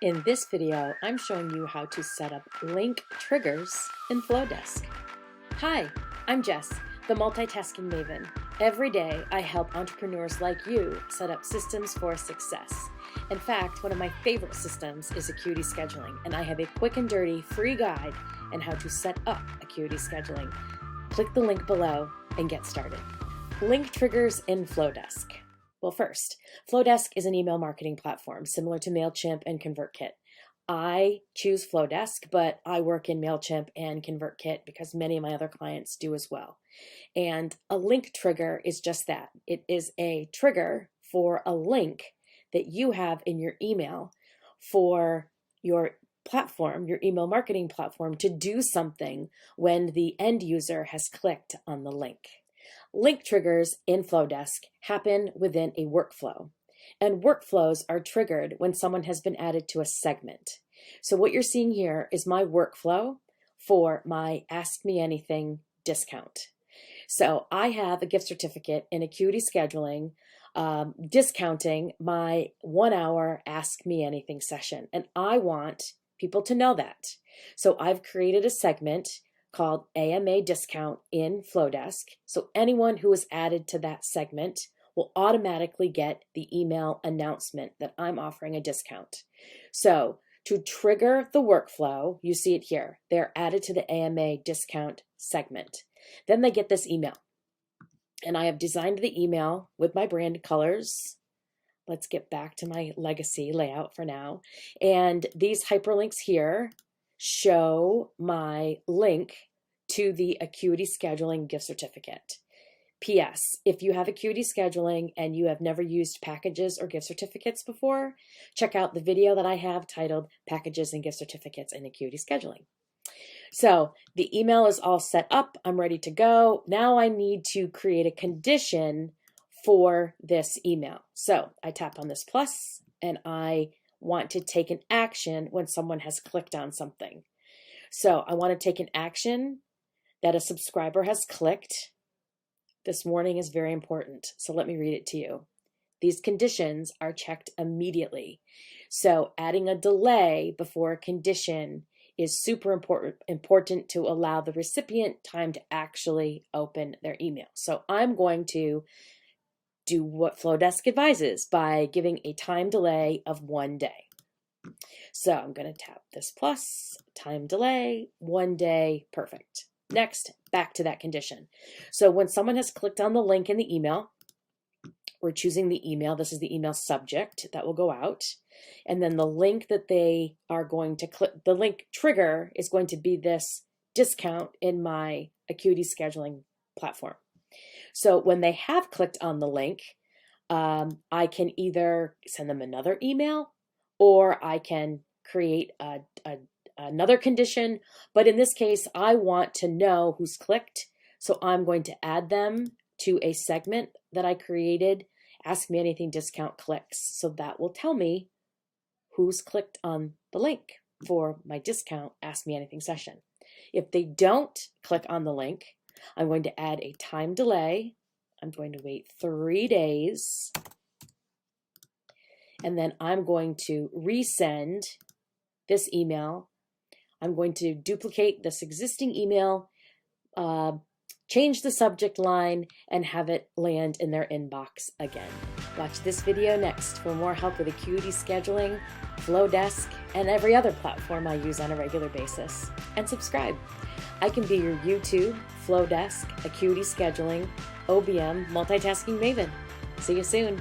In this video, I'm showing you how to set up link triggers in Flodesk. Hi, I'm Jess, the multitasking maven. Every day, I help entrepreneurs like you set up systems for success. In fact, one of my favorite systems is Acuity scheduling, and I have a quick and dirty free guide on how to set up Acuity scheduling. Click the link below and get started. Link triggers in Flodesk. Well, first, Flodesk is an email marketing platform similar to MailChimp and ConvertKit. I choose Flodesk, but I work in MailChimp and ConvertKit because many of my other clients do as well. And a link trigger is just that. It is a trigger for a link that you have in your email for your platform, your email marketing platform, to do something when the end user has clicked on the link. Link triggers in Flodesk happen within a workflow, and workflows are triggered when someone has been added to a segment. So what you're seeing here is my workflow for my Ask Me Anything discount. So I have a gift certificate in Acuity scheduling discounting my 1 hour Ask Me Anything session, and I want people to know that. So I've created a segment called AMA discount in Flodesk. So anyone who is added to that segment will automatically get the email announcement that I'm offering a discount. So to trigger the workflow, you see it here. They're added to the AMA discount segment. Then they get this email. And I have designed the email with my brand colors. Let's get back to my legacy layout for now. And these hyperlinks here show my link to the Acuity scheduling gift certificate. P.S. If you have Acuity scheduling and you have never used packages or gift certificates before, check out the video that I have titled Packages and Gift Certificates in Acuity Scheduling. So the email is all set up. I'm ready to go. Now I need to create a condition for this email. So I tap on this plus and I want to take an action when someone has clicked on something. So I want to take an action that a subscriber has clicked. This warning is very important, so let me read it to you. These conditions are checked immediately. So adding a delay before a condition is super important to allow the recipient time to actually open their email. So I'm going to do what Flodesk advises by giving a time delay of 1 day. So I'm going to tap this plus, time delay, 1 day, perfect. Next, back to that condition. So when someone has clicked on the link in the email, we're choosing the email. This is the email subject that will go out. And then the link that they are going to click, the link trigger is going to be this discount in my Acuity scheduling platform. So when they have clicked on the link, I can either send them another email or I can create another condition. But in this case, I want to know who's clicked. So I'm going to add them to a segment that I created, Ask Me Anything discount clicks. So that will tell me who's clicked on the link for my discount Ask Me Anything session. If they don't click on the link, I'm going to add a time delay. I'm going to wait 3 days. And then I'm going to resend this email. I'm going to duplicate this existing email, change the subject line, and have it land in their inbox again. Watch this video next for more help with Acuity scheduling, Flodesk, and every other platform I use on a regular basis. And subscribe. I can be your YouTube, Flodesk, Acuity scheduling, OBM, multitasking maven. See you soon.